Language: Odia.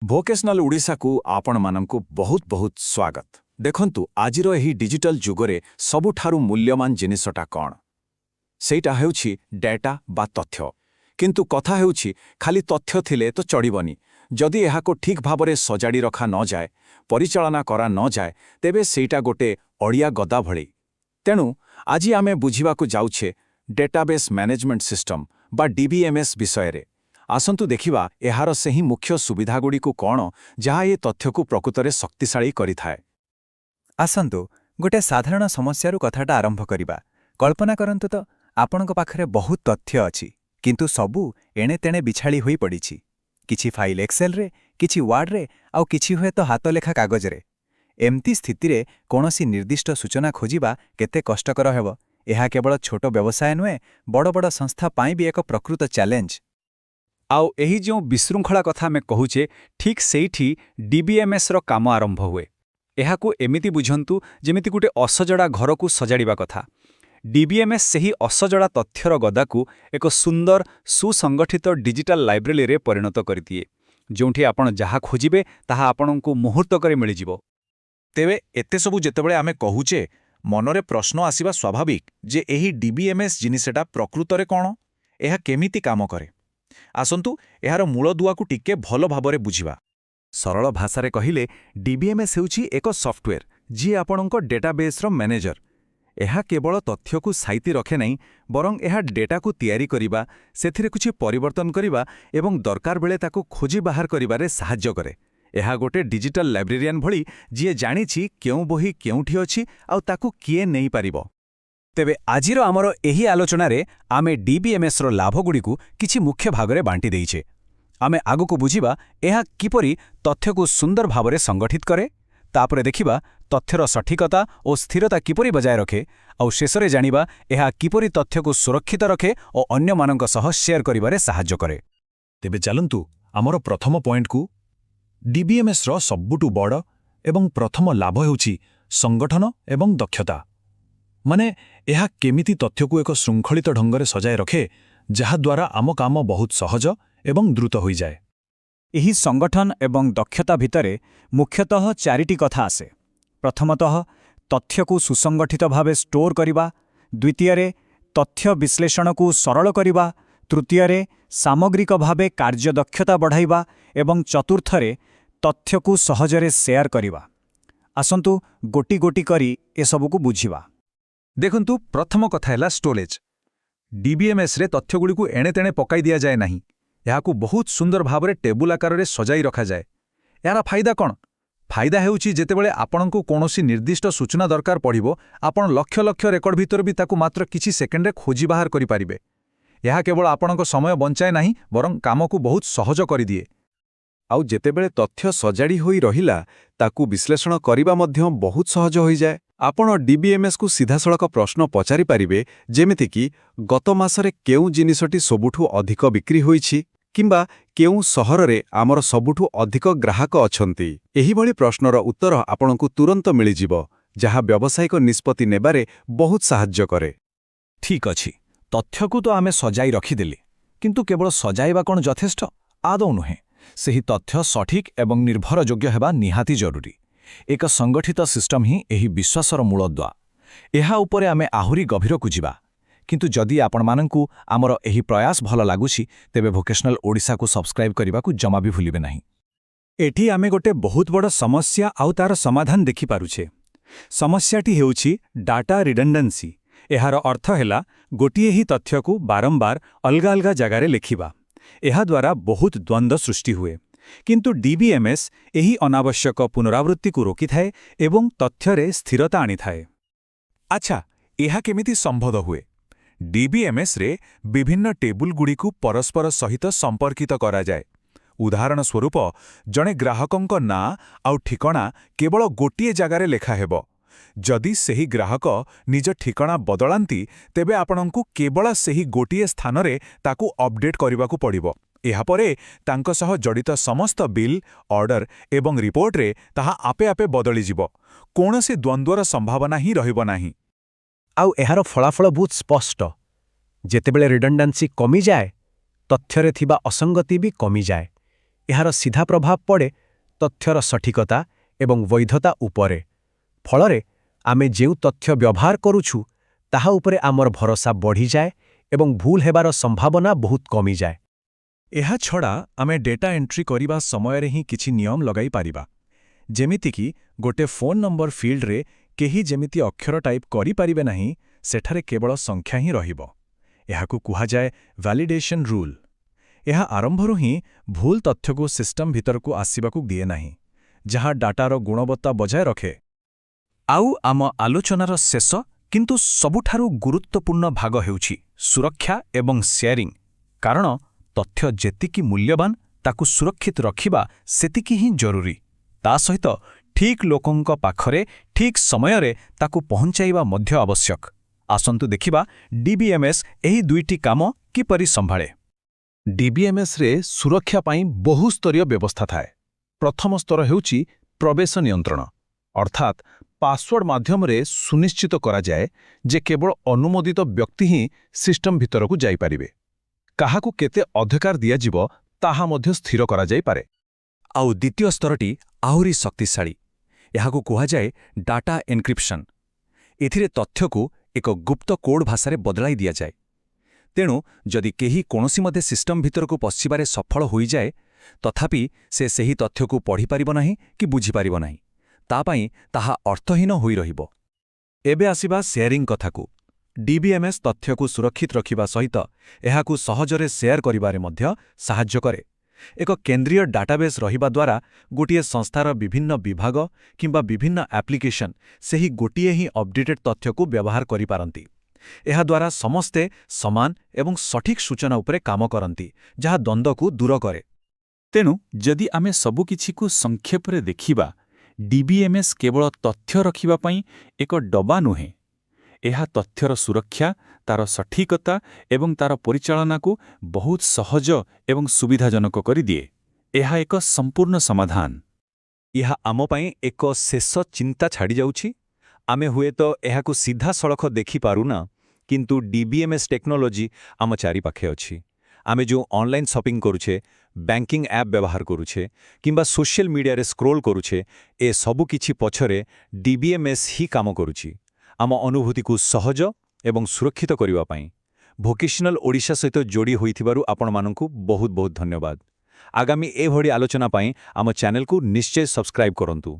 ଭୋକେସନାଲ ଓଡ଼ିଶାକୁ ଆପଣମାନଙ୍କୁ ବହୁତ ବହୁତ ସ୍ୱାଗତ। ଦେଖନ୍ତୁ ଆଜିର ଏହି ଡିଜିଟାଲ ଯୁଗରେ ସବୁଠାରୁ ମୂଲ୍ୟବାନ ଜିନିଷଟା କ'ଣ? ସେଇଟା ହେଉଛି ଡାଟା ବା ତଥ୍ୟ। କିନ୍ତୁ କଥା ହେଉଛି ଖାଲି ତଥ୍ୟ ଥିଲେ ତ ଚଳିବନି। ଯଦି ଏହାକୁ ଠିକ୍ ଭାବରେ ସଜାଡ଼ି ରଖା ନଯାଏ, ପରିଚାଳନା କରା ନଯାଏ, ତେବେ ସେଇଟା ଗୋଟେ ଅଳିଆ ଗଦା ଭଳି। ତେଣୁ ଆଜି ଆମେ ବୁଝିବାକୁ ଯାଉଛେ ଡେଟାବେସ୍ ମ୍ୟାନେଜମେଣ୍ଟ ସିଷ୍ଟମ ବା DBMS ବିଷୟରେ। ଆସନ୍ତୁ ଦେଖିବା ଏହାର ସେହି ମୁଖ୍ୟ ସୁବିଧାଗୁଡ଼ିକୁ କ'ଣ ଯାହା ଏ ତଥ୍ୟକୁ ପ୍ରକୃତରେ ଶକ୍ତିଶାଳୀ କରିଥାଏ। ଆସନ୍ତୁ ଗୋଟେ ସାଧାରଣ ସମସ୍ୟାରୁ କଥାଟା ଆରମ୍ଭ କରିବା। କଳ୍ପନା କରନ୍ତୁ ତ ଆପଣଙ୍କ ପାଖରେ ବହୁତ ତଥ୍ୟ ଅଛି, କିନ୍ତୁ ସବୁ ଏଣେତେଣେ ବିଛାଳି ହୋଇ ପଡ଼ିଛି। କିଛି ଫାଇଲ ଏକ୍ସେଲରେ, କିଛି ୱାର୍ଡରେ, ଆଉ କିଛି ହୁଏତ ହାତଲେଖା କାଗଜରେ। ଏମିତି ସ୍ଥିତିରେ କୌଣସି ନିର୍ଦ୍ଦିଷ୍ଟ ସୂଚନା ଖୋଜିବା କେତେ କଷ୍ଟକର ହେବ। ଏହା କେବଳ ଛୋଟ ବ୍ୟବସାୟ ନୁହେଁ, ବଡ଼ ବଡ଼ ସଂସ୍ଥା ପାଇଁ ବି ଏକ ପ୍ରକୃତ ଚ୍ୟାଲେଞ୍ଜ। ଆଉ ଏହି ଯେଉଁ ବିଶୃଙ୍ଖଳା କଥା ଆମେ କହୁଛେ, ଠିକ୍ ସେଇଠି DBMSର କାମ ଆରମ୍ଭ ହୁଏ। ଏହାକୁ ଏମିତି ବୁଝନ୍ତୁ ଯେମିତି ଗୋଟେ ଅସଜଡ଼ା ଘରକୁ ସଜାଡ଼ିବା କଥା। DBMS ସେହି ଅସଜଡ଼ା ତଥ୍ୟର ଗଦାକୁ ଏକ ସୁନ୍ଦର, ସୁସଂଗଠିତ ଡିଜିଟାଲ ଲାଇବ୍ରେରୀରେ ପରିଣତ କରିଦିଏ, ଯେଉଁଠି ଆପଣ ଯାହା ଖୋଜିବେ ତାହା ଆପଣଙ୍କୁ ମୁହୂର୍ତ୍ତକରେ ମିଳିଯିବ। ତେବେ ଏତେ ସବୁ ଯେତେବେଳେ ଆମେ କହୁଛେ, ମନରେ ପ୍ରଶ୍ନ ଆସିବା ସ୍ୱାଭାବିକ ଯେ ଏହି DBMS ଜିନିଷଟା ପ୍ରକୃତରେ କ'ଣ? ଏହା କେମିତି କାମ କରେ? ଆସନ୍ତୁ ଏହାର ମୂଳଦୁଆକୁ ଟିକେ ଭଲ ଭାବରେ ବୁଝିବା। ସରଳ ଭାଷାରେ କହିଲେ DBMS ହେଉଛି ଏକ ସଫ୍ଟୱେର୍ ଯିଏ ଆପଣଙ୍କ ଡେଟାବେସ୍ର ମ୍ୟାନେଜର। ଏହା କେବଳ ତଥ୍ୟକୁ ସାଇତି ରଖେ ନାହିଁ, ବରଂ ଏହା ଡେଟାକୁ ତିଆରି କରିବା, ସେଥିରେ କିଛି ପରିବର୍ତ୍ତନ କରିବା ଏବଂ ଦରକାର ବେଳେ ତାକୁ ଖୋଜି ବାହାର କରିବାରେ ସାହାଯ୍ୟ କରେ। ଏହା ଗୋଟେ ଡିଜିଟାଲ ଲାଇବ୍ରେରିଆନ ଭଳି ଯିଏ ଜାଣିଛି କେଉଁ ବହି କେଉଁଠି ଅଛି ଆଉ ତାକୁ କିଏ ନେଇପାରିବ। ତେବେ ଆଜିର ଆମର ଏହି ଆଲୋଚନାରେ ଆମେ DBMSର ଲାଭଗୁଡ଼ିକୁ କିଛି ମୁଖ୍ୟ ଭାଗରେ ବାଣ୍ଟି ଦେଇଛେ। ଆମେ ଆଗକୁ ବୁଝିବା ଏହା କିପରି ତଥ୍ୟକୁ ସୁନ୍ଦର ଭାବରେ ସଂଗଠିତ କରେ, ତାପରେ ଦେଖିବା ତଥ୍ୟର ସଠିକତା ଓ ସ୍ଥିରତା କିପରି ବଜାୟ ରଖେ, ଆଉ ଶେଷରେ ଜାଣିବା ଏହା କିପରି ତଥ୍ୟକୁ ସୁରକ୍ଷିତ ରଖେ ଓ ଅନ୍ୟମାନଙ୍କ ସହ ସେୟାର କରିବାରେ ସାହାଯ୍ୟ କରେ। ତେବେ ଚାଲନ୍ତୁ ଆମର ପ୍ରଥମ ପଏଣ୍ଟକୁ। DBMSର ସବୁଠୁ ବଡ଼ ଏବଂ ପ୍ରଥମ ଲାଭ ହେଉଛି ସଂଗଠନ ଏବଂ ଦକ୍ଷତା। ମାନେ ଏହା କେମିତି ତଥ୍ୟକୁ ଏକ ଶୃଙ୍ଖଳିତ ଢଙ୍ଗରେ ସଜାଇ ରଖେ, ଯାହାଦ୍ୱାରା ଆମ କାମ ବହୁତ ସହଜ ଏବଂ ଦ୍ରୁତ ହୋଇଯାଏ। ଏହି ସଂଗଠନ ଏବଂ ଦକ୍ଷତା ଭିତରେ ମୁଖ୍ୟତଃ ଚାରିଟି କଥା ଆସେ। ପ୍ରଥମତଃ, ତଥ୍ୟକୁ ସୁସଂଗଠିତ ଭାବେ ଷ୍ଟୋର କରିବା। ଦ୍ୱିତୀୟରେ, ତଥ୍ୟ ବିଶ୍ଳେଷଣକୁ ସରଳ କରିବା। ତୃତୀୟରେ, ସାମଗ୍ରିକ ଭାବେ କାର୍ଯ୍ୟଦକ୍ଷତା ବଢ଼ାଇବା। ଏବଂ ଚତୁର୍ଥରେ, ତଥ୍ୟକୁ ସହଜରେ ସେୟାର କରିବା। ଆସନ୍ତୁ ଗୋଟି ଗୋଟି କରି ଏସବୁକୁ ବୁଝିବା। ଦେଖନ୍ତୁ, ପ୍ରଥମ କଥା ହେଲା ଷ୍ଟୋରେଜ। DBMSରେ ତଥ୍ୟଗୁଡ଼ିକୁ ଏଣେତେଣେ ପକାଇ ଦିଆଯାଏ ନାହିଁ। ଏହାକୁ ବହୁତ ସୁନ୍ଦର ଭାବରେ ଟେବୁଲ ଆକାରରେ ସଜାଇ ରଖାଯାଏ। ଏହାର ଫାଇଦା କ'ଣ? ଫାଇଦା ହେଉଛି ଯେତେବେଳେ ଆପଣଙ୍କୁ କୌଣସି ନିର୍ଦ୍ଦିଷ୍ଟ ସୂଚନା ଦରକାର ପଡ଼ିବ, ଆପଣ ଲକ୍ଷ ଲକ୍ଷ ରେକର୍ଡ ଭିତରେ ବି ତାକୁ ମାତ୍ର କିଛି ସେକେଣ୍ଡରେ ଖୋଜି ବାହାର କରିପାରିବେ। ଏହା କେବଳ ଆପଣଙ୍କ ସମୟ ବଞ୍ଚାଏ ନାହିଁ, ବରଂ କାମକୁ ବହୁତ ସହଜ କରିଦିଏ। ଆଉ ଯେତେବେଳେ ତଥ୍ୟ ସଜାଡ଼ି ହୋଇ ରହିଲା, ତାକୁ ବିଶ୍ଳେଷଣ କରିବା ମଧ୍ୟ ବହୁତ ସହଜ ହୋଇଯାଏ। ଆପଣ DBMSକୁ ସିଧାସଳଖ ପ୍ରଶ୍ନ ପଚାରିପାରିବେ, ଯେମିତିକି ଗତ ମାସରେ କେଉଁ ଜିନିଷଟି ସବୁଠୁ ଅଧିକ ବିକ୍ରି ହୋଇଛି, କିମ୍ବା କେଉଁ ସହରରେ ଆମର ସବୁଠୁ ଅଧିକ ଗ୍ରାହକ ଅଛନ୍ତି। ଏହିଭଳି ପ୍ରଶ୍ନର ଉତ୍ତର ଆପଣଙ୍କୁ ତୁରନ୍ତ ମିଳିଯିବ, ଯାହା ବ୍ୟବସାୟିକ ନିଷ୍ପତ୍ତି ନେବାରେ ବହୁତ ସାହାଯ୍ୟ କରେ। ଠିକ୍ ଅଛି, ତଥ୍ୟକୁ ତ ଆମେ ସଜାଇ ରଖିଦେଲେ, କିନ୍ତୁ କେବଳ ସଜାଇବା କ'ଣ ଯଥେଷ୍ଟ? ଆଦୌ ନୁହେଁ। ସେହି ତଥ୍ୟ ସଠିକ୍ ଏବଂ ନିର୍ଭରଯୋଗ୍ୟ ହେବା ନିହାତି ଜରୁରୀ। ଏକ ସଂଗଠିତ ସିଷ୍ଟମ ହିଁ ଏହି ବିଶ୍ୱାସର ମୂଳଦୁଆ। ଏହା ଉପରେ ଆମେ ଆହୁରି ଗଭୀରକୁ ଯିବା। କିନ୍ତୁ ଯଦି ଆପଣମାନଙ୍କୁ ଆମର ଏହି ପ୍ରୟାସ ଭଲ ଲାଗୁଛି, ତେବେ ଭୋକେସନାଲ ଓଡ଼ିଶାକୁ ସବସ୍କ୍ରାଇବ୍ କରିବାକୁ ଜମା ବି ଭୁଲିବେ ନାହିଁ। ଏଠି ଆମେ ଗୋଟେ ବହୁତ ବଡ଼ ସମସ୍ୟା ଆଉ ତାର ସମାଧାନ ଦେଖିପାରୁଛେ। ସମସ୍ୟାଟି ହେଉଛି ଡାଟା ରିଡଣ୍ଡାନ୍ସି। ଏହାର ଅର୍ଥ ହେଲା ଗୋଟିଏ ହିଁ ତଥ୍ୟକୁ ବାରମ୍ବାର ଅଲଗା ଅଲଗା ଜାଗାରେ ଲେଖିବା। ଏହାଦ୍ୱାରା ବହୁତ ଦ୍ୱନ୍ଦ୍ୱ ସୃଷ୍ଟି ହୁଏ। କିନ୍ତୁ DBMS ଏହି ଅନାବଶ୍ୟକ ପୁନରାବୃତ୍ତିକୁ ରୋକିଥାଏ ଏବଂ ତଥ୍ୟରେ ସ୍ଥିରତା ଆଣିଥାଏ। ଆଚ୍ଛା, ଏହା କେମିତି ସମ୍ଭବ ହୁଏ? DBMSରେ ବିଭିନ୍ନ ଟେବୁଲଗୁଡ଼ିକୁ ପରସ୍ପର ସହିତ ସମ୍ପର୍କିତ କରାଯାଏ। ଉଦାହରଣ ସ୍ୱରୂପ, ଜଣେ ଗ୍ରାହକଙ୍କ ନାଁ ଆଉ ଠିକଣା କେବଳ ଗୋଟିଏ ଜାଗାରେ ଲେଖାହେବ। ଯଦି ସେହି ଗ୍ରାହକ ନିଜ ଠିକଣା ବଦଳାନ୍ତି, ତେବେ ଆପଣଙ୍କୁ କେବଳ ସେହି ଗୋଟିଏ ସ୍ଥାନରେ ତାକୁ ଅପଡେଟ୍ କରିବାକୁ ପଡ଼ିବ। ଏହାପରେ ତାଙ୍କ ସହ ଜଡ଼ିତ ସମସ୍ତ ବିଲ୍, ଅର୍ଡର ଏବଂ ରିପୋର୍ଟରେ ତାହା ଆପେ ଆପେ ବଦଳିଯିବ। କୌଣସି ଦ୍ୱନ୍ଦ୍ୱର ସମ୍ଭାବନା ହିଁ ରହିବ ନାହିଁ। ଆଉ ଏହାର ଫଳାଫଳ ବହୁତ ସ୍ପଷ୍ଟ। ଯେତେବେଳେ ରିଡଣ୍ଡାନ୍ସି କମିଯାଏ, ତଥ୍ୟରେ ଥିବା ଅସଙ୍ଗତି ବି କମିଯାଏ। ଏହାର ସିଧା ପ୍ରଭାବ ପଡ଼େ ତଥ୍ୟର ସଠିକତା ଏବଂ ବୈଧତା ଉପରେ। ଫଳରେ ଆମେ ଯେଉଁ ତଥ୍ୟ ବ୍ୟବହାର କରୁଛୁ ତାହା ଉପରେ ଆମର ଭରସା ବଢ଼ିଯାଏ ଏବଂ ଭୁଲ ହେବାର ସମ୍ଭାବନା ବହୁତ କମିଯାଏ। ଏହାଛଡ଼ା ଆମେ ଡେଟା ଏଣ୍ଟ୍ରି କରିବା ସମୟରେ ହିଁ କିଛି ନିୟମ ଲଗାଇ ପାରିବା। ଯେମିତିକି ଗୋଟେ ଫୋନ୍ ନମ୍ବର ଫିଲ୍ଡରେ କେହି ଯେମିତି ଅକ୍ଷର ଟାଇପ୍ କରିପାରିବେ ନାହିଁ, ସେଠାରେ କେବଳ ସଂଖ୍ୟା ହିଁ ରହିବ। ଏହାକୁ କୁହାଯାଏ ଭ୍ୟାଲିଡେସନ୍ ରୁଲ୍। ଏହା ଆରମ୍ଭରୁ ହିଁ ଭୁଲ ତଥ୍ୟକୁ ସିଷ୍ଟମ୍ ଭିତରକୁ ଆସିବାକୁ ଦିଏ ନାହିଁ, ଯାହା ଡାଟାର ଗୁଣବତ୍ତା ବଜାୟ ରଖେ। ଆଉ ଆମ ଆଲୋଚନାର ଶେଷ କିନ୍ତୁ ସବୁଠାରୁ ଗୁରୁତ୍ୱପୂର୍ଣ୍ଣ ଭାଗ ହେଉଛି ସୁରକ୍ଷା ଏବଂ ସେୟାରିଂ। କାରଣ ତଥ୍ୟ ଯେତିକି ମୂଲ୍ୟବାନ ତାକୁ ସୁରକ୍ଷିତ ରଖିବା ସେତିକି ହିଁ ଜରୁରୀ। ତା ସହିତ ଠିକ୍ ଲୋକଙ୍କ ପାଖରେ ଠିକ୍ ସମୟରେ ତାକୁ ପହଞ୍ଚାଇବା ମଧ୍ୟ ଆବଶ୍ୟକ। ଆସନ୍ତୁ ଦେଖିବା ଡିବିଏମ୍ଏସ୍ ଏହି ଦୁଇଟି କାମ କିପରି ସମ୍ଭାଳେ। ଡିବିଏମ୍ଏସ୍ରେ ସୁରକ୍ଷା ପାଇଁ ବହୁସ୍ତରୀୟ ବ୍ୟବସ୍ଥା ଥାଏ। ପ୍ରଥମ ସ୍ତର ହେଉଛି ପ୍ରବେଶ ନିୟନ୍ତ୍ରଣ, ଅର୍ଥାତ୍ ପାସୱାର୍ଡ ମାଧ୍ୟମରେ ସୁନିଶ୍ଚିତ କରାଯାଏ ଯେ କେବଳ ଅନୁମୋଦିତ ବ୍ୟକ୍ତି ହିଁ ସିଷ୍ଟମ୍ ଭିତରକୁ ଯାଇପାରିବେ। କାହାକୁ କେତେ ଅଧିକାର ଦିଆଯିବ ତାହା ମଧ୍ୟ ସ୍ଥିର କରାଯାଇପାରେ। ଆଉ ଦ୍ୱିତୀୟ ସ୍ତରଟି ଆହୁରି ଶକ୍ତିଶାଳୀ। ଏହାକୁ କୁହାଯାଏ ଡାଟା ଏନକ୍ରିପ୍ସନ୍। ଏଥିରେ ତଥ୍ୟକୁ ଏକ ଗୁପ୍ତ କୋଡ୍ ଭାଷାରେ ବଦଳାଇ ଦିଆଯାଏ। ତେଣୁ ଯଦି କେହି କୌଣସି ମତେ ସିଷ୍ଟମ୍ ଭିତରକୁ ପଶିବାରେ ସଫଳ ହୋଇଯାଏ, ତଥାପି ସେ ସେହି ତଥ୍ୟକୁ ପଢ଼ିପାରିବ ନାହିଁ କି ବୁଝିପାରିବ ନାହିଁ। ତା ପାଇଁ ତାହା ଅର୍ଥହୀନ ହୋଇ ରହିବ। ଏବେ ଆସିବା ସେୟାରିଂ କଥାକୁ। ଡିବିଏମ୍ଏସ୍ ତଥ୍ୟକୁ ସୁରକ୍ଷିତ ରଖିବା ସହିତ ଏହାକୁ ସହଜରେ ସେୟାର କରିବାରେ ମଧ୍ୟ ସାହାଯ୍ୟ କରେ। ଏକ କେନ୍ଦ୍ରୀୟ ଡାଟାବେସ୍ ରହିବା ଦ୍ୱାରା ଗୋଟିଏ ସଂସ୍ଥାର ବିଭିନ୍ନ ବିଭାଗ କିମ୍ବା ବିଭିନ୍ନ ଆପ୍ଲିକେସନ୍ ସେହି ଗୋଟିଏ ହିଁ ଅପଡେଟେଡ୍ ତଥ୍ୟକୁ ବ୍ୟବହାର କରିପାରନ୍ତି। ଏହାଦ୍ୱାରା ସମସ୍ତେ ସମାନ ଏବଂ ସଠିକ୍ ସୂଚନା ଉପରେ କାମ କରନ୍ତି, ଯାହା ଦ୍ୱନ୍ଦ୍ୱକୁ ଦୂର କରେ। ତେଣୁ ଯଦି ଆମେ ସବୁକିଛିକୁ ସଂକ୍ଷେପରେ ଦେଖିବା, ଡିବିଏମ୍ଏସ୍ କେବଳ ତଥ୍ୟ ରଖିବା ପାଇଁ ଏକ ଡବା ନୁହେଁ। ଏହା ତଥ୍ୟର ସୁରକ୍ଷା, ତାର ସଠିକତା ଏବଂ ତାର ପରିଚାଳନାକୁ ବହୁତ ସହଜ ଏବଂ ସୁବିଧାଜନକ କରିଦିଏ। ଏହା ଏକ ସମ୍ପୂର୍ଣ୍ଣ ସମାଧାନ। ଏହା ଆମ ପାଇଁ ଏକ ଶେଷ ଚିନ୍ତା ଛାଡ଼ିଯାଉଛି। ଆମେ ହୁଏତ ଏହାକୁ ସିଧାସଳଖ ଦେଖିପାରୁନା, କିନ୍ତୁ ଡିବିଏମ୍ଏସ୍ ଟେକ୍ନୋଲୋଜି ଆମ ଚାରିପାଖେ ଅଛି। ଆମେ ଯେଉଁ ଅନଲାଇନ୍ ସପିଂ କରୁଛେ, ବ୍ୟାଙ୍କିଂ ଆପ୍ ବ୍ୟବହାର କରୁଛେ କିମ୍ବା ସୋସିଆଲ ମିଡିଆରେ ସ୍କ୍ରୋଲ୍ କରୁଛେ, ଏ ସବୁ କିଛି ପଛରେ ଡିବିଏମ୍ଏସ୍ ହିଁ କାମ କରୁଛି ଆମ ଅନୁଭୂତିକୁ ସହଜ ଏବଂ ସୁରକ୍ଷିତ କରିବା ପାଇଁ। ଭୋକେସନାଲ ଓଡ଼ିଶା ସହିତ ଯୋଡ଼ି ହୋଇଥିବାରୁ ଆପଣମାନଙ୍କୁ ବହୁତ ବହୁତ ଧନ୍ୟବାଦ। ଆଗାମୀ ଏଭଳି ଆଲୋଚନା ପାଇଁ ଆମ ଚ୍ୟାନେଲକୁ ନିଶ୍ଚୟ ସବସ୍କ୍ରାଇବ୍ କରନ୍ତୁ।